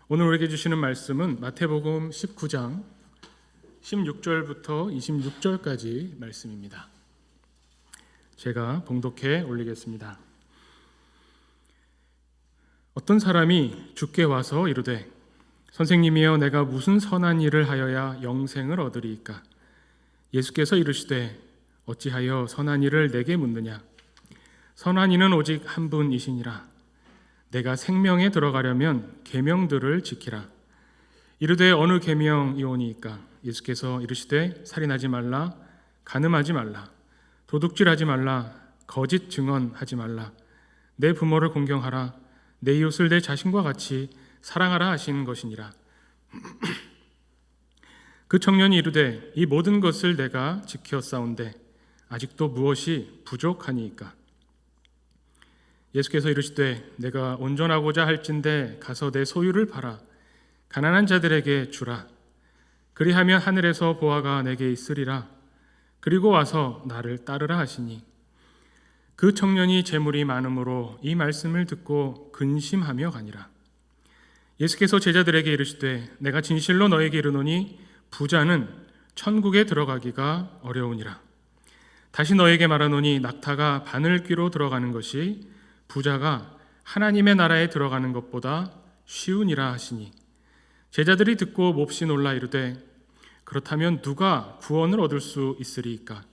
오늘 우리에게 주시는 말씀은 마태복음 19장 16절부터 26절까지 말씀입니다. 제가 봉독해 올리겠습니다. 어떤 사람이 주께 와서 이르되 선생님이여 내가 무슨 선한 일을 하여야 영생을 얻으리이까? 예수께서 이르시되 어찌하여 선한 일을 내게 묻느냐? 선한 이는 오직 한 분이시니라. 내가 생명에 들어가려면 계명들을 지키라. 이르되 어느 계명이오니이까? 예수께서 이르시되 살인하지 말라, 간음하지 말라, 도둑질하지 말라, 거짓 증언하지 말라, 내 부모를 공경하라, 내 이웃을 내 자신과 같이 사랑하라 하신 것이니라. 그 청년이 이르되 이 모든 것을 내가 지켰사온데 아직도 무엇이 부족하니이까? 예수께서 이르시되 내가 온전하고자 할진대 가서 내 소유를 팔아 가난한 자들에게 주라. 그리하면 하늘에서 보화가 내게 있으리라. 그리고 와서 나를 따르라 하시니 그 청년이 재물이 많음으로 이 말씀을 듣고 근심하며 가니라. 예수께서 제자들에게 이르시되 내가 진실로 너에게 이르노니 부자는 천국에 들어가기가 어려우니라. 다시 너에게 말하노니 낙타가 바늘귀로 들어가는 것이 부자가 하나님의 나라에 들어가는 것보다 쉬우니라 하시니 제자들이 듣고 몹시 놀라 이르되 그렇다면 누가 구원을 얻을 수 있으리이까?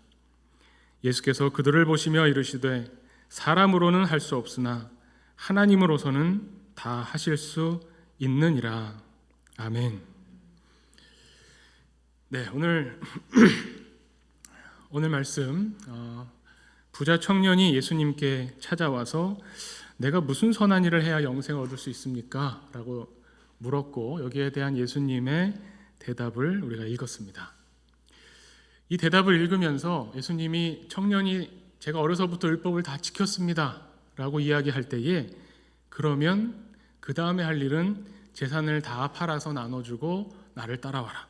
예수께서 그들을 보시며 이르시되 사람으로는 할 수 없으나 하나님으로서는 다 하실 수 있느니라. 아멘. 네, 오늘 말씀 부자 청년이 예수님께 찾아와서 내가 무슨 선한 일을 해야 영생을 얻을 수 있습니까? 라고 물었고 여기에 대한 예수님의 대답을 우리가 읽었습니다. 이 대답을 읽으면서 예수님이 청년이 제가 어려서부터 율법을 다 지켰습니다 라고 이야기할 때에 그러면 그 다음에 할 일은 재산을 다 팔아서 나눠주고 나를 따라와라.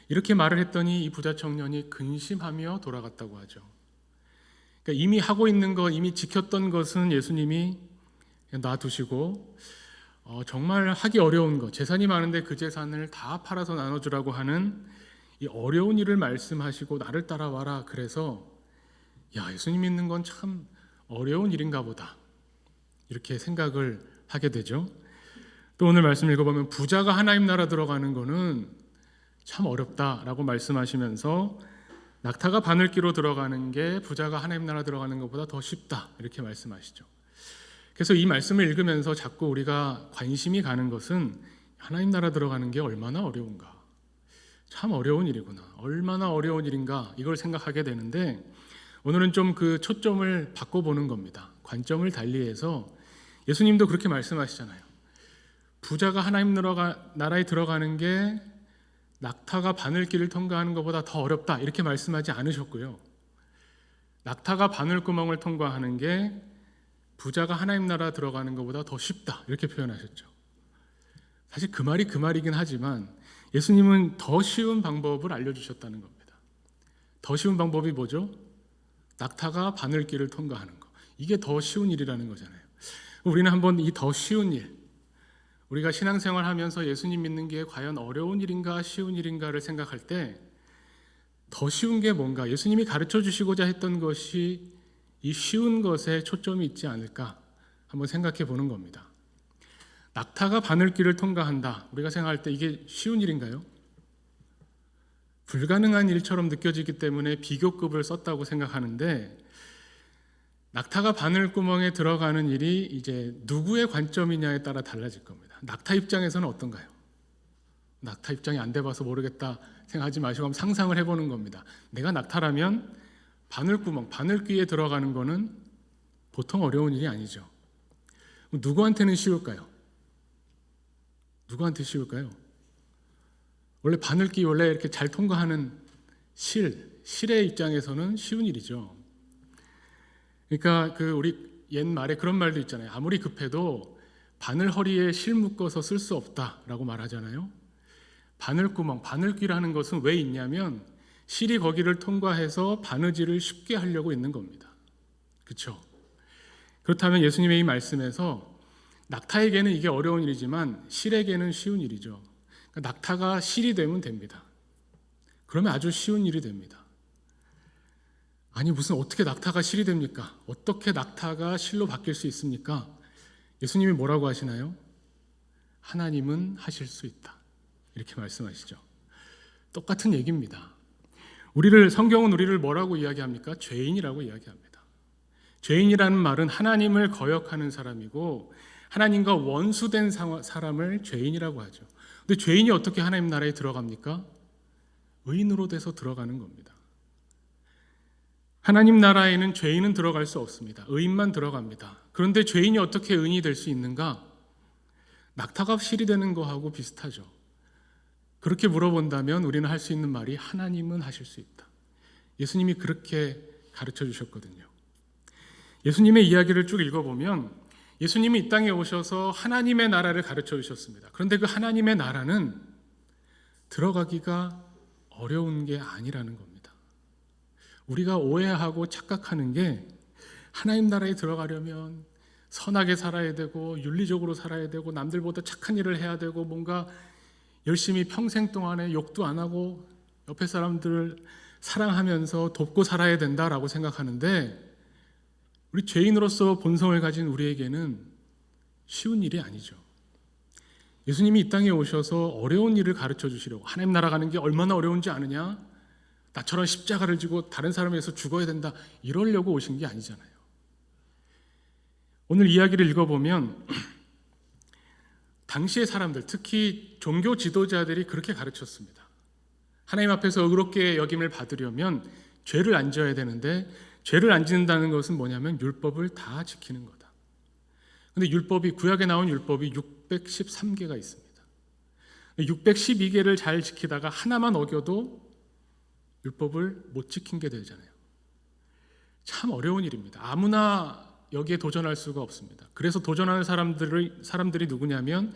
이렇게 말을 했더니 이 부자 청년이 근심하며 돌아갔다고 하죠. 그러니까 이미 하고 있는 것, 이미 지켰던 것은 예수님이 놔두시고 정말 하기 어려운 것, 재산이 많은데 그 재산을 다 팔아서 나눠주라고 하는 이 어려운 일을 말씀하시고 나를 따라와라. 그래서 예수님 믿는 건 참 어려운 일인가 보다 이렇게 생각을 하게 되죠. 또 오늘 말씀 읽어보면 부자가 하나님 나라 들어가는 거는 참 어렵다라고 말씀하시면서 낙타가 바늘귀로 들어가는 게 부자가 하나님 나라 들어가는 것보다 더 쉽다 이렇게 말씀하시죠. 그래서 이 말씀을 읽으면서 자꾸 우리가 관심이 가는 것은 하나님 나라 들어가는 게 얼마나 어려운가, 참 어려운 일이구나, 얼마나 어려운 일인가 이걸 생각하게 되는데 오늘은 좀 그 초점을 바꿔보는 겁니다. 관점을 달리해서 예수님도 그렇게 말씀하시잖아요. 부자가 하나님 나라에 들어가는 게 낙타가 바늘길을 통과하는 것보다 더 어렵다 이렇게 말씀하지 않으셨고요. 낙타가 바늘구멍을 통과하는 게 부자가 하나님 나라 들어가는 것보다 더 쉽다 이렇게 표현하셨죠. 사실 그 말이 그 말이긴 하지만 예수님은 더 쉬운 방법을 알려주셨다는 겁니다. 더 쉬운 방법이 뭐죠? 낙타가 바늘길을 통과하는 거. 이게 더 쉬운 일이라는 거잖아요. 우리는 한번 이 더 쉬운 일, 우리가 신앙생활 하면서 예수님 믿는 게 과연 어려운 일인가 쉬운 일인가를 생각할 때 더 쉬운 게 뭔가, 예수님이 가르쳐 주시고자 했던 것이 이 쉬운 것에 초점이 있지 않을까 한번 생각해 보는 겁니다. 낙타가 바늘길을 통과한다. 우리가 생각할 때 이게 쉬운 일인가요? 불가능한 일처럼 느껴지기 때문에 비교급을 썼다고 생각하는데 낙타가 바늘구멍에 들어가는 일이 이제 누구의 관점이냐에 따라 달라질 겁니다. 낙타 입장에서는 어떤가요? 낙타 입장이 안 돼봐서 모르겠다 생각하지 마시고 한번 상상을 해보는 겁니다. 내가 낙타라면 바늘구멍, 바늘귀에 들어가는 거는 보통 어려운 일이 아니죠. 누구한테는 쉬울까요? 누구한테 쉬울까요? 원래 바늘귀 원래 이렇게 잘 통과하는 실의 입장에서는 쉬운 일이죠. 그러니까 우리 옛말에 그런 말도 있잖아요. 아무리 급해도 바늘 허리에 실 묶어서 쓸 수 없다라고 말하잖아요. 바늘구멍, 바늘귀라는 것은 왜 있냐면 실이 거기를 통과해서 바느질을 쉽게 하려고 있는 겁니다. 그렇죠? 그렇다면 예수님의 이 말씀에서 낙타에게는 이게 어려운 일이지만 실에게는 쉬운 일이죠. 그러니까 낙타가 실이 되면 됩니다. 그러면 아주 쉬운 일이 됩니다. 아니 무슨 어떻게 낙타가 실이 됩니까? 어떻게 낙타가 실로 바뀔 수 있습니까? 예수님이 뭐라고 하시나요? 하나님은 하실 수 있다. 이렇게 말씀하시죠. 똑같은 얘기입니다. 성경은 우리를 뭐라고 이야기합니까? 죄인이라고 이야기합니다. 죄인이라는 말은 하나님을 거역하는 사람이고 하나님과 원수된 사람을 죄인이라고 하죠. 근데 죄인이 어떻게 하나님 나라에 들어갑니까? 의인으로 돼서 들어가는 겁니다. 하나님 나라에는 죄인은 들어갈 수 없습니다. 의인만 들어갑니다. 그런데 죄인이 어떻게 의인이 될 수 있는가? 낙타가 실이 되는 거하고 비슷하죠. 그렇게 물어본다면 우리는 할 수 있는 말이 하나님은 하실 수 있다. 예수님이 그렇게 가르쳐 주셨거든요. 예수님의 이야기를 쭉 읽어보면 예수님이 이 땅에 오셔서 하나님의 나라를 가르쳐 주셨습니다. 그런데 그 하나님의 나라는 들어가기가 어려운 게 아니라는 겁니다. 우리가 오해하고 착각하는 게 하나님 나라에 들어가려면 선하게 살아야 되고 윤리적으로 살아야 되고 남들보다 착한 일을 해야 되고 뭔가 열심히 평생 동안에 욕도 안 하고 옆에 사람들을 사랑하면서 돕고 살아야 된다라고 생각하는데 우리 죄인으로서 본성을 가진 우리에게는 쉬운 일이 아니죠. 예수님이 이 땅에 오셔서 어려운 일을 가르쳐 주시려고 하나님 나라 가는 게 얼마나 어려운지 아느냐? 나처럼 십자가를 지고 다른 사람을 위해서 죽어야 된다. 이러려고 오신 게 아니잖아요. 오늘 이야기를 읽어보면 당시의 사람들, 특히 종교 지도자들이 그렇게 가르쳤습니다. 하나님 앞에서 의롭게 여김을 받으려면 죄를 안 지어야 되는데 죄를 안 짓는다는 것은 뭐냐면 율법을 다 지키는 거다. 그런데 구약에 나온 율법이 613개가 있습니다. 612개를 잘 지키다가 하나만 어겨도 율법을 못 지킨 게 되잖아요. 참 어려운 일입니다. 아무나 여기에 도전할 수가 없습니다. 그래서 도전하는 사람들이 누구냐면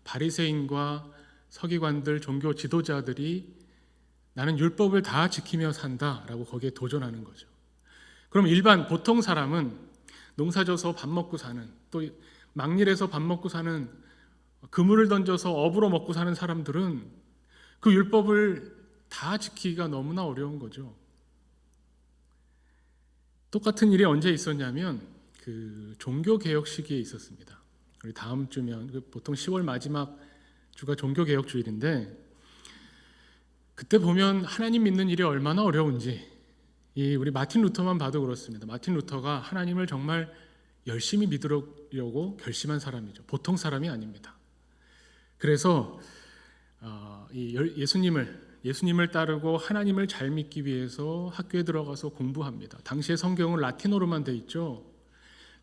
바리새인과 서기관들, 종교 지도자들이 나는 율법을 다 지키며 산다라고 거기에 도전하는 거죠. 그럼 보통 사람은 농사져서 밥 먹고 사는, 또 막일해서 밥 먹고 사는, 그물을 던져서 업으로 먹고 사는 사람들은 그 율법을 다 지키기가 너무나 어려운 거죠. 똑같은 일이 언제 있었냐면 그 종교개혁 시기에 있었습니다. 우리 다음 주면 보통 10월 마지막 주가 종교개혁 주일인데 그때 보면 하나님 믿는 일이 얼마나 어려운지 우리 마틴 루터만 봐도 그렇습니다. 마틴 루터가 하나님을 정말 열심히 믿으려고 결심한 사람이죠. 보통 사람이 아닙니다. 그래서 예수님을 따르고 하나님을 잘 믿기 위해서 학교에 들어가서 공부합니다. 당시에 성경은 라틴어로만 돼 있죠.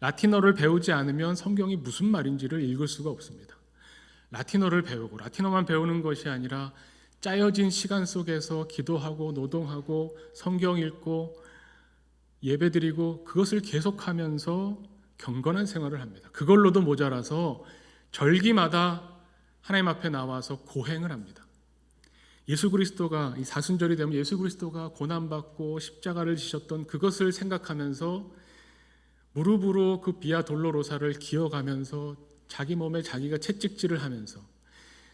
라틴어를 배우지 않으면 성경이 무슨 말인지를 읽을 수가 없습니다. 라틴어를 배우고 라틴어만 배우는 것이 아니라 짜여진 시간 속에서 기도하고 노동하고 성경 읽고 예배드리고 그것을 계속하면서 경건한 생활을 합니다. 그걸로도 모자라서 절기마다 하나님 앞에 나와서 고행을 합니다. 예수 그리스도가 이 사순절이 되면 예수 그리스도가 고난받고 십자가를 지셨던 그것을 생각하면서 무릎으로 그 비아 돌로로사를 기어가면서 자기 몸에 자기가 채찍질을 하면서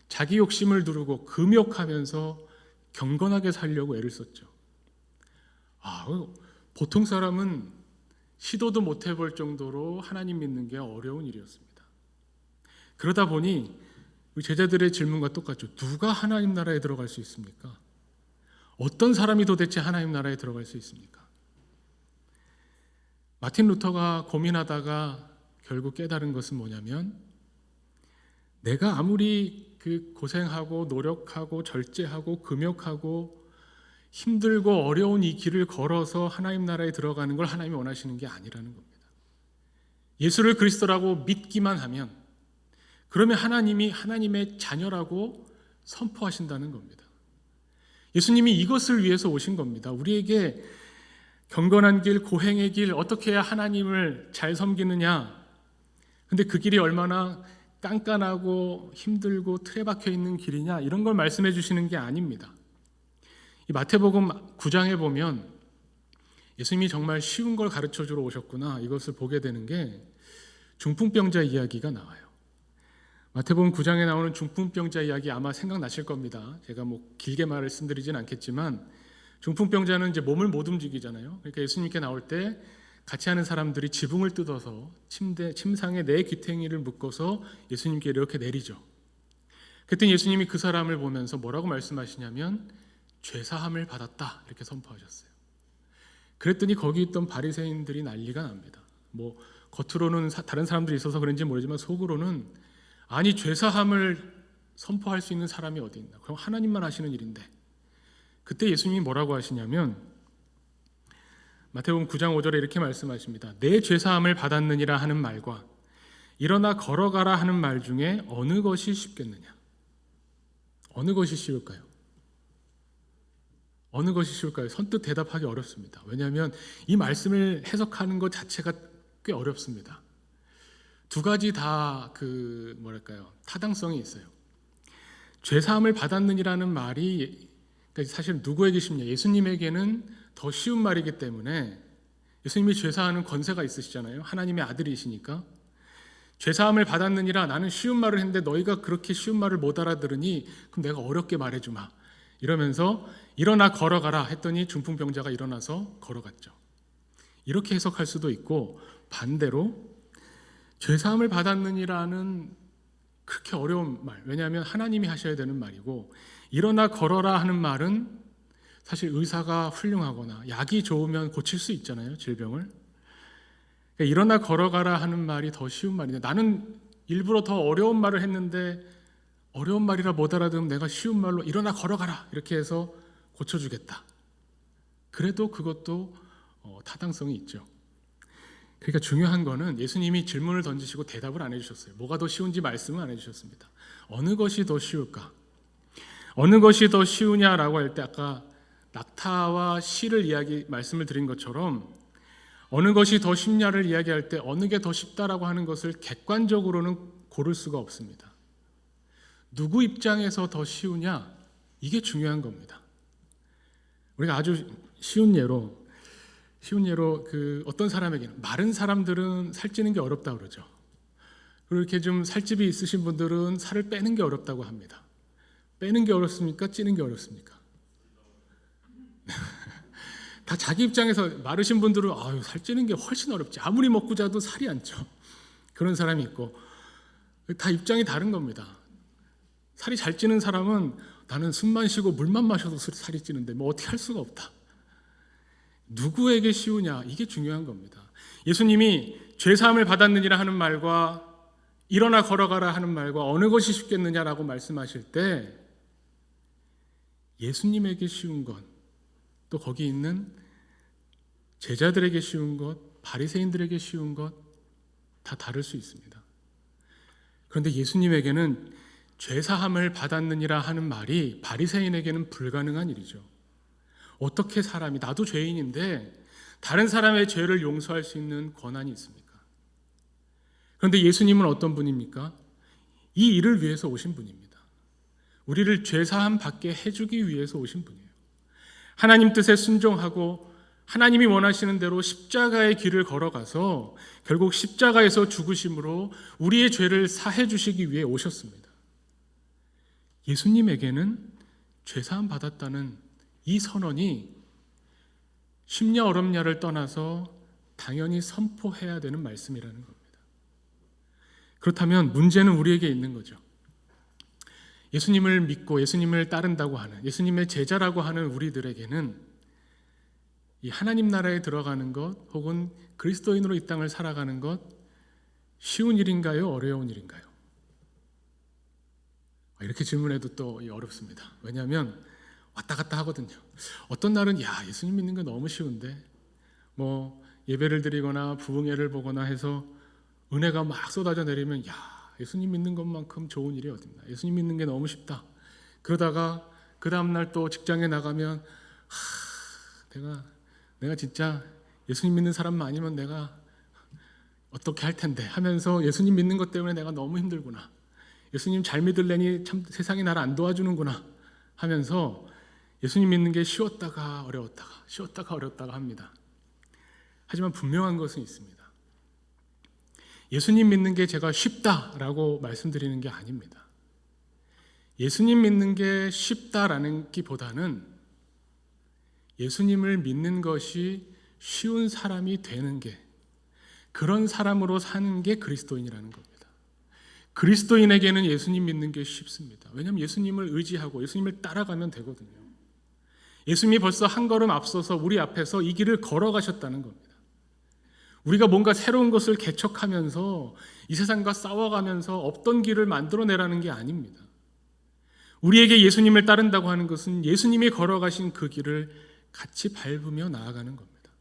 자기 욕심을 두르고 금욕하면서 경건하게 살려고 애를 썼죠. 보통 사람은 시도도 못 해볼 정도로 하나님 믿는 게 어려운 일이었습니다. 그러다 보니 제자들의 질문과 똑같죠. 누가 하나님 나라에 들어갈 수 있습니까? 어떤 사람이 도대체 하나님 나라에 들어갈 수 있습니까? 마틴 루터가 고민하다가 결국 깨달은 것은 뭐냐면 내가 아무리 고생하고 노력하고 절제하고 금욕하고 힘들고 어려운 이 길을 걸어서 하나님 나라에 들어가는 걸 하나님이 원하시는 게 아니라는 겁니다. 예수를 그리스도라고 믿기만 하면 그러면 하나님이 하나님의 자녀라고 선포하신다는 겁니다. 예수님이 이것을 위해서 오신 겁니다. 우리에게 경건한 길, 고행의 길, 어떻게 해야 하나님을 잘 섬기느냐. 근데 그 길이 얼마나 깐깐하고 힘들고 틀에 박혀 있는 길이냐, 이런 걸 말씀해 주시는 게 아닙니다. 이 마태복음 9장에 보면 예수님이 정말 쉬운 걸 가르쳐 주러 오셨구나, 이것을 보게 되는 게 중풍병자 이야기가 나와요. 마태복음 9장에 나오는 중풍병자 이야기 아마 생각나실 겁니다. 제가 뭐 길게 말씀드리진 않겠지만 중풍병자는 이제 몸을 못 움직이잖아요. 그러니까 예수님께 나올 때 같이 하는 사람들이 지붕을 뜯어서 침상에 네 귀퉁이를 묶어서 예수님께 이렇게 내리죠. 그랬더니 예수님이 그 사람을 보면서 뭐라고 말씀하시냐면 죄사함을 받았다 이렇게 선포하셨어요. 그랬더니 거기 있던 바리새인들이 난리가 납니다. 뭐 겉으로는 다른 사람들이 있어서 그런지 모르지만 속으로는 아니 죄사함을 선포할 수 있는 사람이 어디 있나? 그럼 하나님만 하시는 일인데. 그때 예수님이 뭐라고 하시냐면 마태복음 9장 5절에 이렇게 말씀하십니다. 내 죄사함을 받았느니라 하는 말과 일어나 걸어가라 하는 말 중에 어느 것이 쉽겠느냐? 어느 것이 쉬울까요? 어느 것이 쉬울까요? 선뜻 대답하기 어렵습니다. 왜냐하면 이 말씀을 해석하는 것 자체가 꽤 어렵습니다. 두 가지 다 타당성이 있어요. 죄사함을 받았느니라는 말이 사실 누구에게 쉽냐? 예수님에게는 더 쉬운 말이기 때문에 예수님이 죄사하는 권세가 있으시잖아요. 하나님의 아들이시니까. 죄사함을 받았느니라 나는 쉬운 말을 했는데 너희가 그렇게 쉬운 말을 못 알아들으니 그럼 내가 어렵게 말해주마. 이러면서 일어나 걸어가라 했더니 중풍병자가 일어나서 걸어갔죠. 이렇게 해석할 수도 있고 반대로 죄사함을 받았느니라는 그렇게 어려운 말, 왜냐하면 하나님이 하셔야 되는 말이고 일어나 걸어라 하는 말은 사실 의사가 훌륭하거나 약이 좋으면 고칠 수 있잖아요, 질병을. 그러니까 일어나 걸어가라 하는 말이 더 쉬운 말인데 나는 일부러 더 어려운 말을 했는데 어려운 말이라 못 알아들으면 내가 쉬운 말로 일어나 걸어가라 이렇게 해서 고쳐주겠다. 그래도 그것도 타당성이 있죠. 그러니까 중요한 거는 예수님이 질문을 던지시고 대답을 안 해주셨어요. 뭐가 더 쉬운지 말씀을 안 해주셨습니다. 어느 것이 더 쉬울까? 어느 것이 더 쉬우냐라고 할 때 아까 낙타와 실을 말씀을 드린 것처럼 어느 것이 더 쉽냐를 이야기할 때 어느 게 더 쉽다라고 하는 것을 객관적으로는 고를 수가 없습니다. 누구 입장에서 더 쉬우냐? 이게 중요한 겁니다. 우리가 아주 쉬운 예로 어떤 사람에게는 마른 사람들은 살찌는 게 어렵다고 그러죠. 그리고 이렇게 좀 살집이 있으신 분들은 살을 빼는 게 어렵다고 합니다. 빼는 게 어렵습니까? 찌는 게 어렵습니까? 다 자기 입장에서 마르신 분들은 살찌는 게 훨씬 어렵지. 아무리 먹고 자도 살이 안 쪄. 그런 사람이 있고 다 입장이 다른 겁니다. 살이 잘 찌는 사람은 나는 숨만 쉬고 물만 마셔도 살이 찌는데 뭐 어떻게 할 수가 없다. 누구에게 쉬우냐 이게 중요한 겁니다. 예수님이 죄사함을 받았느니라 하는 말과 일어나 걸어가라 하는 말과 어느 것이 쉽겠느냐라고 말씀하실 때 예수님에게 쉬운 것, 또 거기 있는 제자들에게 쉬운 것, 바리새인들에게 쉬운 것 다 다를 수 있습니다. 그런데 예수님에게는 죄사함을 받았느니라 하는 말이 바리새인에게는 불가능한 일이죠. 어떻게 사람이 나도 죄인인데 다른 사람의 죄를 용서할 수 있는 권한이 있습니까? 그런데 예수님은 어떤 분입니까? 이 일을 위해서 오신 분입니다. 우리를 죄사함 받게 해주기 위해서 오신 분이에요. 하나님 뜻에 순종하고 하나님이 원하시는 대로 십자가의 길을 걸어가서 결국 십자가에서 죽으심으로 우리의 죄를 사해 주시기 위해 오셨습니다. 예수님에게는 죄사함 받았다는 이 선언이 쉽냐 어렵냐를 떠나서 당연히 선포해야 되는 말씀이라는 겁니다. 그렇다면 문제는 우리에게 있는 거죠. 예수님을 믿고 예수님을 따른다고 하는, 예수님의 제자라고 하는 우리들에게는 이 하나님 나라에 들어가는 것 혹은 그리스도인으로 이 땅을 살아가는 것 쉬운 일인가요? 어려운 일인가요? 이렇게 질문해도 또 어렵습니다. 왜냐하면 왔다 갔다 하거든요. 어떤 날은 예수님 믿는 게 너무 쉬운데 뭐 예배를 드리거나 부흥회를 보거나 해서 은혜가 막 쏟아져 내리면 예수님 믿는 것만큼 좋은 일이 어딨나. 예수님 믿는 게 너무 쉽다. 그러다가 그 다음날 또 직장에 나가면 내가 진짜 예수님 믿는 사람만 아니면 내가 어떻게 할 텐데 하면서 예수님 믿는 것 때문에 내가 너무 힘들구나. 예수님 잘 믿으려니 참 세상이 나를 안 도와주는구나 하면서 예수님 믿는 게 쉬웠다가 어려웠다가 합니다. 하지만 분명한 것은 있습니다. 예수님 믿는 게 제가 쉽다라고 말씀드리는 게 아닙니다. 예수님 믿는 게 쉽다라는 기보다는 예수님을 믿는 것이 쉬운 사람이 되는 게, 그런 사람으로 사는 게 그리스도인이라는 겁니다. 그리스도인에게는 예수님 믿는 게 쉽습니다. 왜냐하면 예수님을 의지하고 예수님을 따라가면 되거든요. 예수님이 벌써 한 걸음 앞서서 우리 앞에서 이 길을 걸어가셨다는 겁니다. 우리가 뭔가 새로운 것을 개척하면서 이 세상과 싸워가면서 없던 길을 만들어내라는 게 아닙니다. 우리에게 예수님을 따른다고 하는 것은 예수님이 걸어가신 그 길을 같이 밟으며 나아가는 겁니다.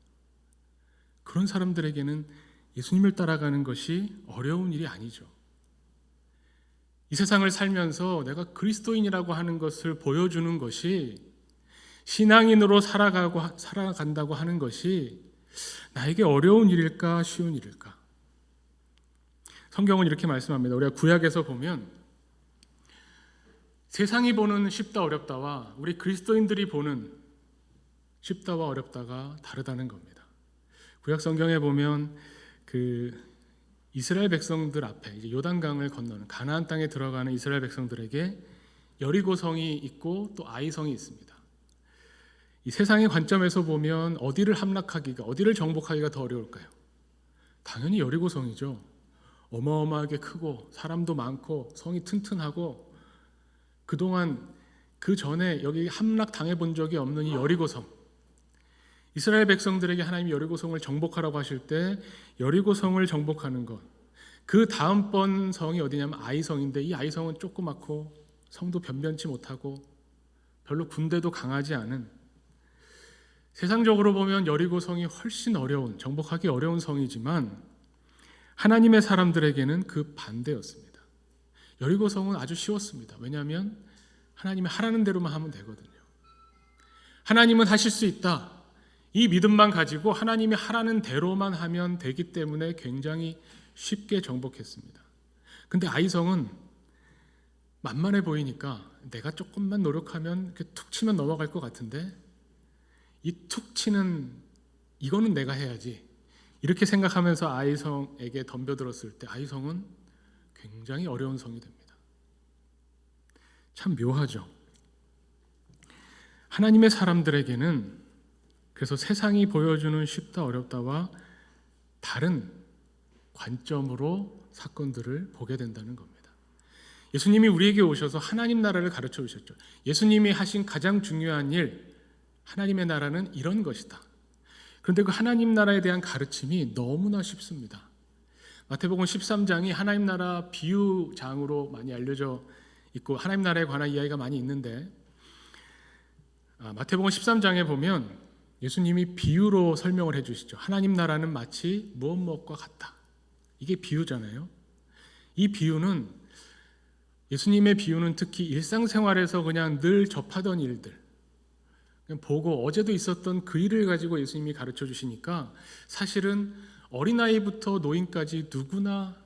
그런 사람들에게는 예수님을 따라가는 것이 어려운 일이 아니죠. 이 세상을 살면서 내가 그리스도인이라고 하는 것을 보여주는 것이, 신앙인으로 살아간다고 하는 것이 나에게 어려운 일일까, 쉬운 일일까? 성경은 이렇게 말씀합니다. 우리가 구약에서 보면 세상이 보는 쉽다 어렵다와 우리 그리스도인들이 보는 쉽다와 어렵다가 다르다는 겁니다. 구약 성경에 보면 이스라엘 백성들 앞에 이제 요단강을 건너는 가나안 땅에 들어가는 이스라엘 백성들에게 여리고성이 있고 또 아이성이 있습니다. 이 세상의 관점에서 보면 어디를 정복하기가 더 어려울까요? 당연히 여리고성이죠. 어마어마하게 크고 사람도 많고 성이 튼튼하고 그동안 그 전에 여기 함락 당해본 적이 없는 이 여리고성, 이스라엘 백성들에게 하나님이 여리고성을 정복하라고 하실 때 여리고성을 정복하는 것, 그 다음번 성이 어디냐면 아이성인데, 이 아이성은 조그맣고 성도 변변치 못하고 별로 군대도 강하지 않은, 세상적으로 보면 여리고성이 훨씬 어려운, 정복하기 어려운 성이지만 하나님의 사람들에게는 그 반대였습니다. 여리고성은 아주 쉬웠습니다. 왜냐하면 하나님이 하라는 대로만 하면 되거든요. 하나님은 하실 수 있다, 이 믿음만 가지고 하나님이 하라는 대로만 하면 되기 때문에 굉장히 쉽게 정복했습니다. 근데 아이성은 만만해 보이니까 내가 조금만 노력하면 이렇게 툭 치면 넘어갈 것 같은데, 이 툭 치는 이거는 내가 해야지, 이렇게 생각하면서 아이성에게 덤벼들었을 때 아이성은 굉장히 어려운 성이 됩니다. 참 묘하죠. 하나님의 사람들에게는 그래서 세상이 보여주는 쉽다 어렵다와 다른 관점으로 사건들을 보게 된다는 겁니다. 예수님이 우리에게 오셔서 하나님 나라를 가르쳐 주셨죠. 예수님이 하신 가장 중요한 일, 하나님의 나라는 이런 것이다. 그런데 그 하나님 나라에 대한 가르침이 너무나 쉽습니다. 마태복음 13장이 하나님 나라 비유장으로 많이 알려져 있고 하나님 나라에 관한 이야기가 많이 있는데, 마태복음 13장에 보면 예수님이 비유로 설명을 해주시죠. 하나님 나라는 마치 무엇과 같다. 이게 비유잖아요. 이 비유는, 예수님의 비유는 특히 일상생활에서 그냥 늘 접하던 일들, 그냥 보고 어제도 있었던 그 일을 가지고 예수님이 가르쳐 주시니까 사실은 어린아이부터 노인까지 누구나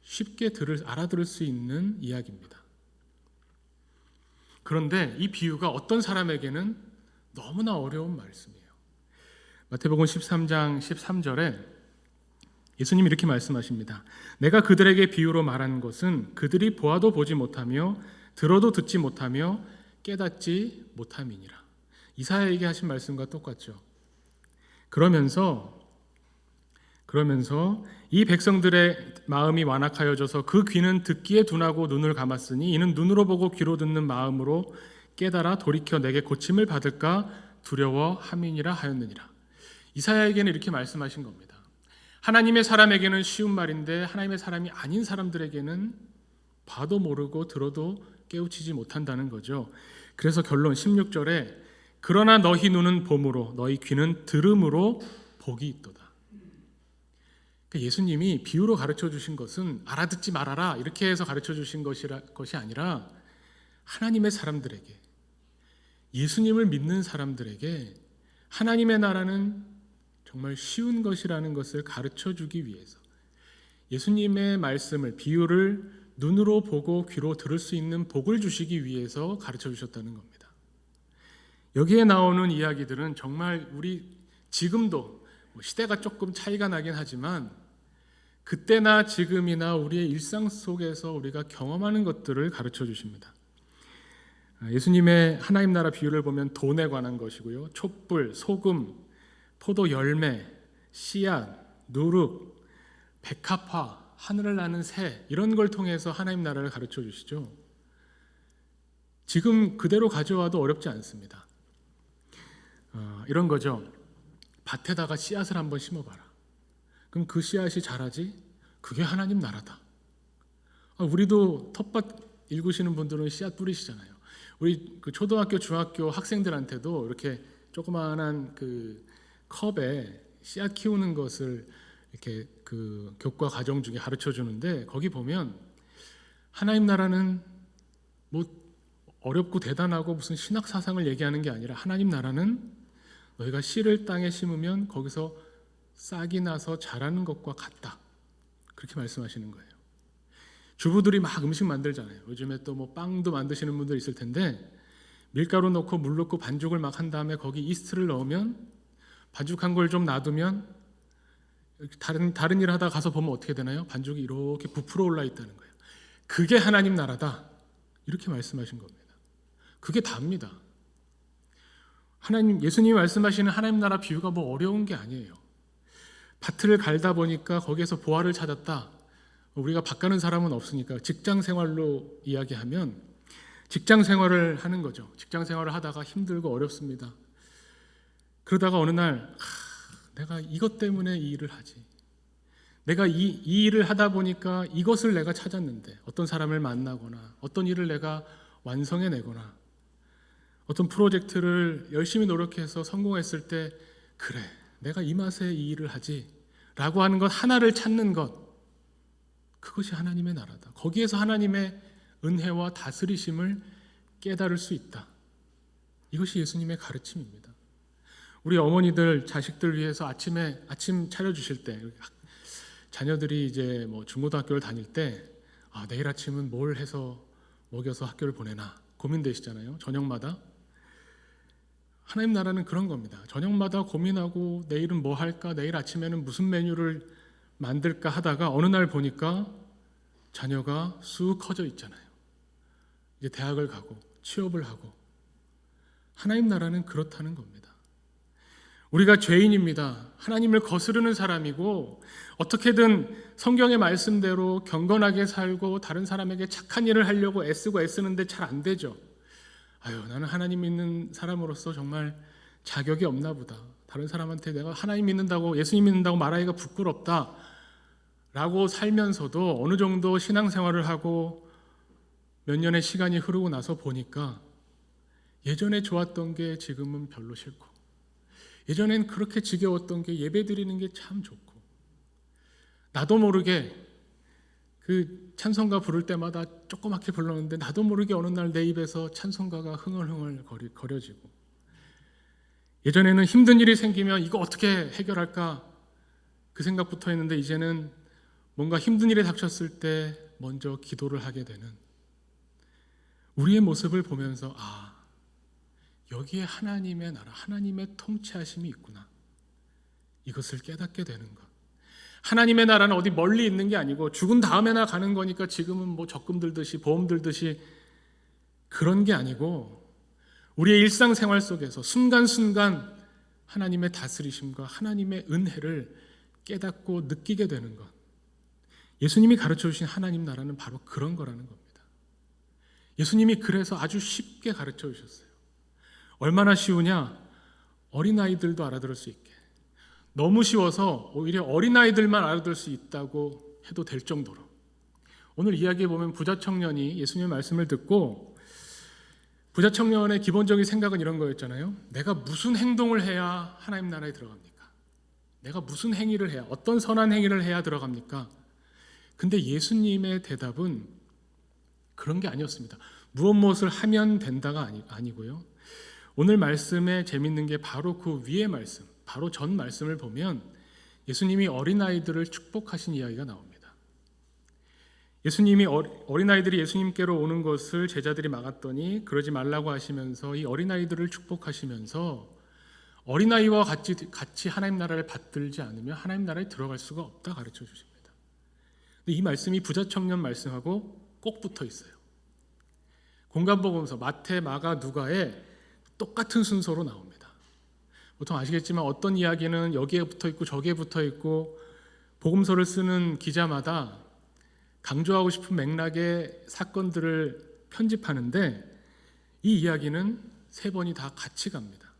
쉽게 알아들을 수 있는 이야기입니다. 그런데 이 비유가 어떤 사람에게는 너무나 어려운 말씀이에요. 마태복음 13장 13절에 예수님이 이렇게 말씀하십니다. 내가 그들에게 비유로 말하는 것은 그들이 보아도 보지 못하며 들어도 듣지 못하며 깨닫지 못함이니라. 이사야에게 하신 말씀과 똑같죠. 그러면서 이 백성들의 마음이 완악하여져서 그 귀는 듣기에 둔하고 눈을 감았으니 이는 눈으로 보고 귀로 듣는 마음으로 깨달아 돌이켜 내게 고침을 받을까 두려워함이니라 하였느니라. 이사야에게는 이렇게 말씀하신 겁니다. 하나님의 사람에게는 쉬운 말인데 하나님의 사람이 아닌 사람들에게는 봐도 모르고 들어도 깨우치지 못한다는 거죠. 그래서 결론 16절에 그러나 너희 눈은 봄으로 너희 귀는 들음으로 복이 있도다. 그러니까 예수님이 비유로 가르쳐 주신 것은 알아듣지 말아라 이렇게 해서 가르쳐 주신 것이 아니라 하나님의 사람들에게, 예수님을 믿는 사람들에게 하나님의 나라는 정말 쉬운 것이라는 것을 가르쳐 주기 위해서 예수님의 말씀을, 비유를 눈으로 보고 귀로 들을 수 있는 복을 주시기 위해서 가르쳐 주셨다는 겁니다. 여기에 나오는 이야기들은 정말 우리 지금도 시대가 조금 차이가 나긴 하지만 그때나 지금이나 우리의 일상 속에서 우리가 경험하는 것들을 가르쳐 주십니다. 예수님의 하나님 나라 비유를 보면 돈에 관한 것이고요. 촛불, 소금, 포도 열매, 씨앗, 누룩, 백합화, 하늘을 나는 새, 이런 걸 통해서 하나님 나라를 가르쳐 주시죠. 지금 그대로 가져와도 어렵지 않습니다. 이런 거죠. 밭에다가 씨앗을 한번 심어봐라. 그럼 그 씨앗이 자라지? 그게 하나님 나라다. 우리도 텃밭 일구시는 분들은 씨앗 뿌리시잖아요. 우리 그 초등학교, 중학교 학생들한테도 이렇게 조그마한 그 컵에 씨앗 키우는 것을 이렇게 그 교과 과정 중에 가르쳐 주는데, 거기 보면 하나님 나라는 뭐 어렵고 대단하고 무슨 신학 사상을 얘기하는 게 아니라, 하나님 나라는 너희가 씨를 땅에 심으면 거기서 싹이 나서 자라는 것과 같다. 그렇게 말씀하시는 거예요. 주부들이 막 음식 만들잖아요. 요즘에 또 뭐 빵도 만드시는 분들 있을 텐데, 밀가루 넣고 물 넣고 반죽을 막 한 다음에 거기 이스트를 넣으면, 반죽한 걸 좀 놔두면 다른 일 하다 가서 보면 어떻게 되나요? 반죽이 이렇게 부풀어 올라 있다는 거예요. 그게 하나님 나라다. 이렇게 말씀하신 겁니다. 그게 답니다. 예수님이 말씀하시는 하나님 나라 비유가 뭐 어려운 게 아니에요. 밭을 갈다 보니까 거기에서 보화를 찾았다. 우리가 밭 가는 사람은 없으니까 직장 생활로 이야기하면 직장 생활을 하는 거죠. 직장 생활을 하다가 힘들고 어렵습니다. 그러다가 어느 날 내가 이것 때문에 이 일을 하지. 내가 이 일을 하다 보니까 이것을 내가 찾았는데, 어떤 사람을 만나거나 어떤 일을 내가 완성해내거나 어떤 프로젝트를 열심히 노력해서 성공했을 때, 그래, 내가 이 맛에 이 일을 하지 라고 하는 것 하나를 찾는 것, 그것이 하나님의 나라다. 거기에서 하나님의 은혜와 다스리심을 깨달을 수 있다. 이것이 예수님의 가르침입니다. 우리 어머니들 자식들 위해서 아침 차려주실 때, 자녀들이 이제 뭐 중고등학교를 다닐 때 내일 아침은 뭘 해서 먹여서 학교를 보내나 고민되시잖아요. 저녁마다. 하나님 나라는 그런 겁니다. 저녁마다 고민하고 내일은 뭐 할까, 내일 아침에는 무슨 메뉴를 만들까 하다가 어느 날 보니까 자녀가 쑥 커져 있잖아요. 이제 대학을 가고 취업을 하고. 하나님 나라는 그렇다는 겁니다. 우리가 죄인입니다. 하나님을 거스르는 사람이고, 어떻게든 성경의 말씀대로 경건하게 살고 다른 사람에게 착한 일을 하려고 애쓰는데 잘 안 되죠. 나는 하나님 믿는 사람으로서 정말 자격이 없나 보다. 다른 사람한테 내가 하나님 믿는다고, 예수님 믿는다고 말하기가 부끄럽다 라고 살면서도 어느 정도 신앙생활을 하고 몇 년의 시간이 흐르고 나서 보니까 예전에 좋았던 게 지금은 별로 싫고, 예전엔 그렇게 지겨웠던 게 예배 드리는 게 참 좋고, 나도 모르게 그 찬송가 부를 때마다 조그맣게 불렀는데 나도 모르게 어느 날 내 입에서 찬송가가 흥얼흥얼 거려지고, 예전에는 힘든 일이 생기면 이거 어떻게 해결할까 그 생각부터 했는데, 이제는 뭔가 힘든 일이 닥쳤을 때 먼저 기도를 하게 되는 우리의 모습을 보면서, 여기에 하나님의 나라, 하나님의 통치하심이 있구나, 이것을 깨닫게 되는 것. 하나님의 나라는 어디 멀리 있는 게 아니고 죽은 다음에나 가는 거니까 지금은 뭐 적금 들듯이 보험 들듯이 그런 게 아니고, 우리의 일상생활 속에서 순간순간 하나님의 다스리심과 하나님의 은혜를 깨닫고 느끼게 되는 것. 예수님이 가르쳐 주신 하나님 나라는 바로 그런 거라는 겁니다. 예수님이 그래서 아주 쉽게 가르쳐 주셨어요. 얼마나 쉬우냐? 어린아이들도 알아들을 수 있게. 너무 쉬워서 오히려 어린아이들만 알아들을 수 있다고 해도 될 정도로. 오늘 이야기에 보면 부자 청년이 예수님의 말씀을 듣고, 부자 청년의 기본적인 생각은 이런 거였잖아요. 내가 무슨 행동을 해야 하나님 나라에 들어갑니까? 내가 무슨 행위를 해야, 어떤 선한 행위를 해야 들어갑니까? 근데 예수님의 대답은 그런 게 아니었습니다. 무엇을 하면 된다가 아니고요. 오늘 말씀에 재밌는 게 바로 그 위의 말씀, 바로 전 말씀을 보면 예수님이 어린아이들을 축복하신 이야기가 나옵니다. 예수님이 어린아이들이 예수님께로 오는 것을 제자들이 막았더니 그러지 말라고 하시면서 이 어린아이들을 축복하시면서, 어린아이와 같이 하나님 나라를 받들지 않으면 하나님 나라에 들어갈 수가 없다 가르쳐 주십니다. 근데 이 말씀이 부자 청년 말씀하고 꼭 붙어 있어요. 공간복음서 마태, 마가, 누가에 똑같은 순서로 나옵니다. 보통 아시겠지만 어떤 이야기는 여기에 붙어 있고 저기에 붙어 있고 복음서를 쓰는 기자마다 강조하고 싶은 맥락의 사건들을 편집하는데 이 이야기는 세 번이 다 같이 갑니다.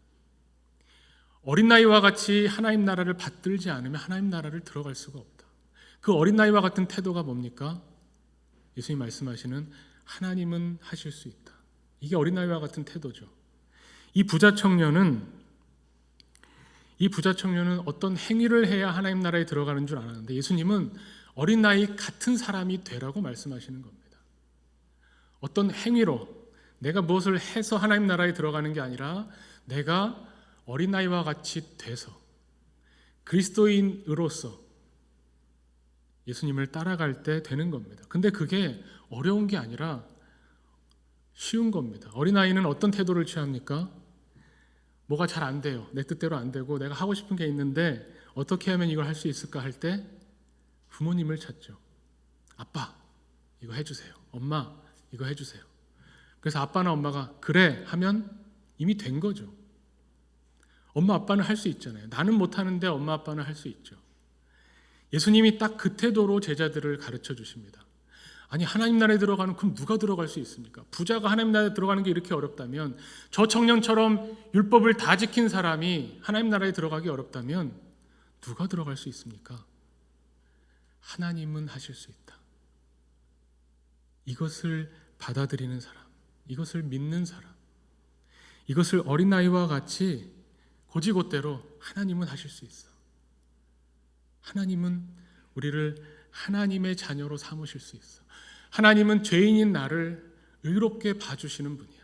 어린 나이와 같이 하나님 나라를 받들지 않으면 하나님 나라를 들어갈 수가 없다. 그 어린 나이와 같은 태도가 뭡니까? 예수님 말씀하시는 하나님은 하실 수 있다. 이게 어린 나이와 같은 태도죠. 이 부자 청년은 어떤 행위를 해야 하나님 나라에 들어가는 줄 알았는데 예수님은 어린 나이 같은 사람이 되라고 말씀하시는 겁니다. 어떤 행위로 내가 무엇을 해서 하나님 나라에 들어가는 게 아니라 내가 어린아이와 같이 돼서 그리스도인으로서 예수님을 따라갈 때 되는 겁니다. 근데 그게 어려운 게 아니라 쉬운 겁니다. 어린아이는 어떤 태도를 취합니까? 뭐가 잘 안 돼요. 내 뜻대로 안 되고 내가 하고 싶은 게 있는데 어떻게 하면 이걸 할 수 있을까 할 때 부모님을 찾죠. 아빠, 이거 해주세요. 엄마, 이거 해주세요. 그래서 아빠나 엄마가 그래 하면 이미 된 거죠. 엄마 아빠는 할 수 있잖아요. 나는 못하는데 엄마 아빠는 할 수 있죠. 예수님이 딱 그 태도로 제자들을 가르쳐 주십니다. 아니 하나님 나라에 들어가는 그럼 누가 들어갈 수 있습니까? 부자가 하나님 나라에 들어가는 게 이렇게 어렵다면 저 청년처럼 율법을 다 지킨 사람이 하나님 나라에 들어가기 어렵다면 누가 들어갈 수 있습니까? 하나님은 하실 수 있다. 이것을 받아들이는 사람, 이것을 믿는 사람, 이것을 어린아이와 같이 고지고대로 하나님은 하실 수 있어. 하나님은 우리를 하나님의 자녀로 삼으실 수 있어. 하나님은 죄인인 나를 의롭게 봐주시는 분이야.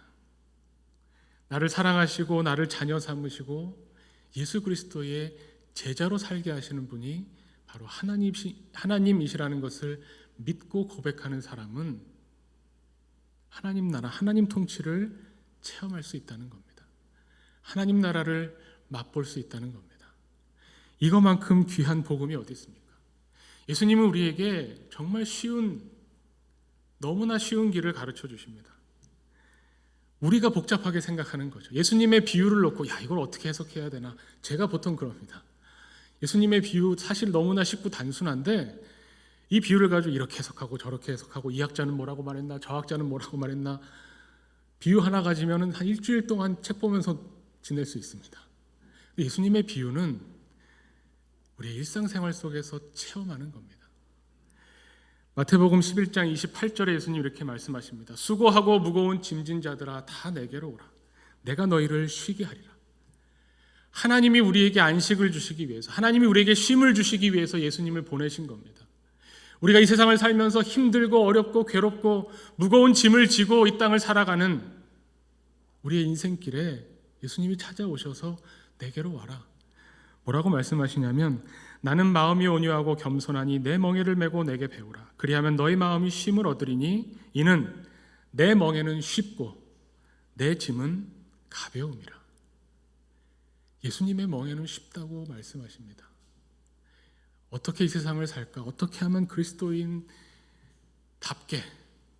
나를 사랑하시고 나를 자녀 삼으시고 예수 그리스도의 제자로 살게 하시는 분이 바로 하나님이시라는 것을 믿고 고백하는 사람은 하나님 나라, 하나님 통치를 체험할 수 있다는 겁니다. 하나님 나라를 맛볼 수 있다는 겁니다. 이것만큼 귀한 복음이 어디 있습니까? 예수님은 우리에게 정말 너무나 쉬운 길을 가르쳐 주십니다. 우리가 복잡하게 생각하는 거죠. 예수님의 비유를 놓고 야 이걸 어떻게 해석해야 되나? 제가 보통 그럽니다. 예수님의 비유 사실 너무나 쉽고 단순한데 이 비유를 가지고 이렇게 해석하고 저렇게 해석하고 이 학자는 뭐라고 말했나 저 학자는 뭐라고 말했나 비유 하나 가지면 한 일주일 동안 책 보면서 지낼 수 있습니다. 예수님의 비유는 우리의 일상생활 속에서 체험하는 겁니다. 마태복음 11장 28절에 예수님 이렇게 말씀하십니다. 수고하고 무거운 짐진 자들아 다 내게로 오라. 내가 너희를 쉬게 하리라. 하나님이 우리에게 안식을 주시기 위해서 하나님이 우리에게 쉼을 주시기 위해서 예수님을 보내신 겁니다. 우리가 이 세상을 살면서 힘들고 어렵고 괴롭고 무거운 짐을 지고 이 땅을 살아가는 우리의 인생길에 예수님이 찾아오셔서 내게로 와라. 뭐라고 말씀하시냐면 나는 마음이 온유하고 겸손하니 내 멍에를 메고 내게 배우라. 그리하면 너희 마음이 쉼을 얻으리니 이는 내 멍에는 쉽고 내 짐은 가벼움이라. 예수님의 멍에는 쉽다고 말씀하십니다. 어떻게 이 세상을 살까? 어떻게 하면 그리스도인답게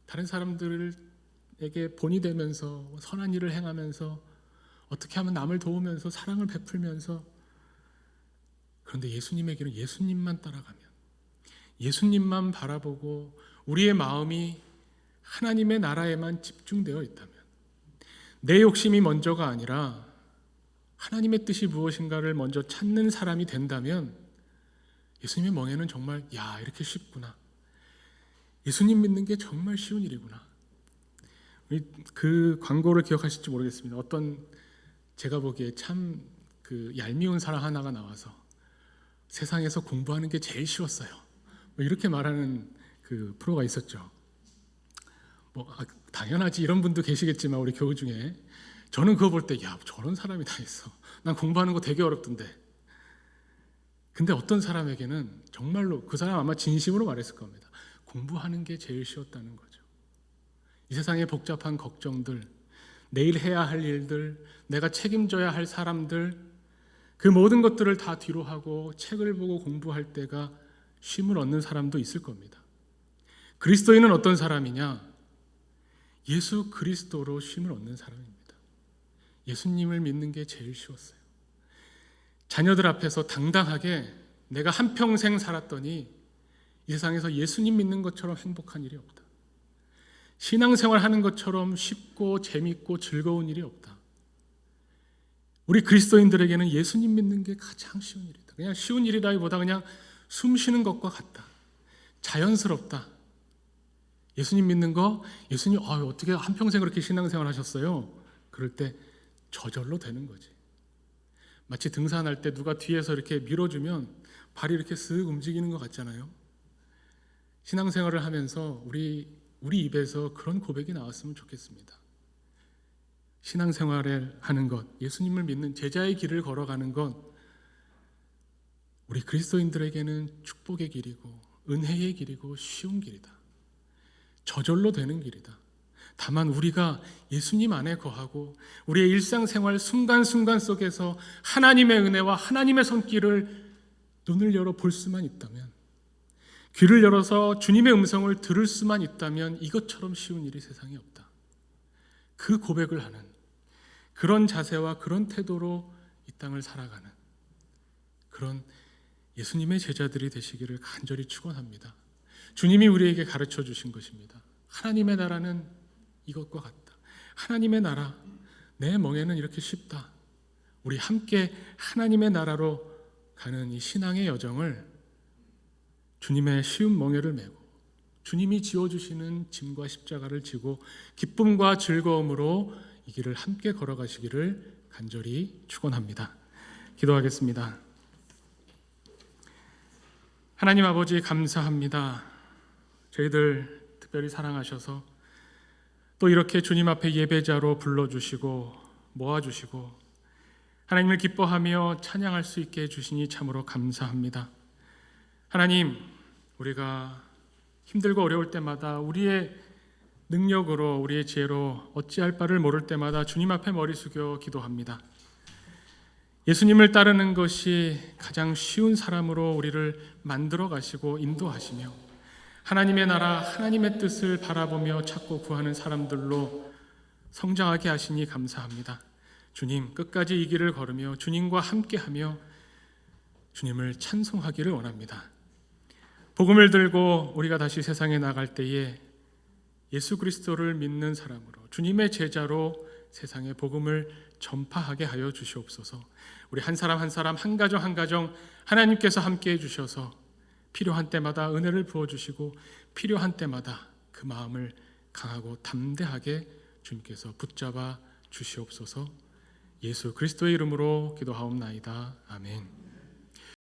다른 사람들에게 본이 되면서 선한 일을 행하면서 어떻게 하면 남을 도우면서 사랑을 베풀면서 그런데 예수님의 길은 예수님만 따라가면 예수님만 바라보고 우리의 마음이 하나님의 나라에만 집중되어 있다면 내 욕심이 먼저가 아니라 하나님의 뜻이 무엇인가를 먼저 찾는 사람이 된다면 예수님의 멍에는 정말 야 이렇게 쉽구나. 예수님 믿는 게 정말 쉬운 일이구나. 그 광고를 기억하실지 모르겠습니다. 어떤 제가 보기에 참 그 얄미운 사람 하나가 나와서 세상에서 공부하는 게 제일 쉬웠어요. 이렇게 말하는 그 프로가 있었죠. 당연하지 이런 분도 계시겠지만 우리 교우 중에 저는 그거 볼 때 야 저런 사람이 다 있어. 난 공부하는 거 되게 어렵던데. 근데 어떤 사람에게는 정말로 그 사람 아마 진심으로 말했을 겁니다. 공부하는 게 제일 쉬웠다는 거죠. 이 세상의 복잡한 걱정들, 내일 해야 할 일들, 내가 책임져야 할 사람들 그 모든 것들을 다 뒤로 하고 책을 보고 공부할 때가 쉼을 얻는 사람도 있을 겁니다. 그리스도인은 어떤 사람이냐? 예수 그리스도로 쉼을 얻는 사람입니다. 예수님을 믿는 게 제일 쉬웠어요. 자녀들 앞에서 당당하게 내가 한평생 살았더니 이 세상에서 예수님 믿는 것처럼 행복한 일이 없다. 신앙생활 하는 것처럼 쉽고 재밌고 즐거운 일이 없다. 우리 그리스도인들에게는 예수님 믿는 게 가장 쉬운 일이다. 그냥 쉬운 일이라기보다 그냥 숨 쉬는 것과 같다. 자연스럽다. 예수님 믿는 거, 예수님 어떻게 한평생 그렇게 신앙생활 하셨어요? 그럴 때 저절로 되는 거지. 마치 등산할 때 누가 뒤에서 이렇게 밀어주면 발이 이렇게 쓱 움직이는 것 같잖아요. 신앙생활을 하면서 우리 입에서 그런 고백이 나왔으면 좋겠습니다. 신앙생활을 하는 것, 예수님을 믿는 제자의 길을 걸어가는 것, 우리 그리스도인들에게는 축복의 길이고 은혜의 길이고 쉬운 길이다. 저절로 되는 길이다. 다만 우리가 예수님 안에 거하고 우리의 일상생활 순간순간 속에서 하나님의 은혜와 하나님의 손길을 눈을 열어 볼 수만 있다면, 귀를 열어서 주님의 음성을 들을 수만 있다면 이것처럼 쉬운 일이 세상에 없다. 그 고백을 하는 그런 자세와 그런 태도로 이 땅을 살아가는 그런 예수님의 제자들이 되시기를 간절히 축원합니다. 주님이 우리에게 가르쳐 주신 것입니다. 하나님의 나라는 이것과 같다. 하나님의 나라, 내 멍에는 이렇게 쉽다. 우리 함께 하나님의 나라로 가는 이 신앙의 여정을 주님의 쉬운 멍에를 메고 주님이 지어주시는 짐과 십자가를 지고 기쁨과 즐거움으로 이 길을 함께 걸어가시기를 간절히 축원합니다. 기도하겠습니다. 하나님 아버지 감사합니다. 저희들 특별히 사랑하셔서 또 이렇게 주님 앞에 예배자로 불러주시고 모아주시고 하나님을 기뻐하며 찬양할 수 있게 해주시니 참으로 감사합니다. 하나님, 우리가 힘들고 어려울 때마다 우리의 능력으로 우리의 지혜로 어찌할 바를 모를 때마다 주님 앞에 머리 숙여 기도합니다. 예수님을 따르는 것이 가장 쉬운 사람으로 우리를 만들어 가시고 인도하시며 하나님의 나라, 하나님의 뜻을 바라보며 찾고 구하는 사람들로 성장하게 하시니 감사합니다. 주님, 끝까지 이 길을 걸으며 주님과 함께하며 주님을 찬송하기를 원합니다. 복음을 들고 우리가 다시 세상에 나갈 때에 예수 그리스도를 믿는 사람으로 주님의 제자로 세상에 복음을 전파하게 하여 주시옵소서. 우리 한 사람 한 사람, 한 가정 한 가정 하나님께서 함께해 주셔서 필요한 때마다 은혜를 부어주시고 필요한 때마다 그 마음을 강하고 담대하게 주님께서 붙잡아 주시옵소서. 예수 그리스도의 이름으로 기도하옵나이다. 아멘.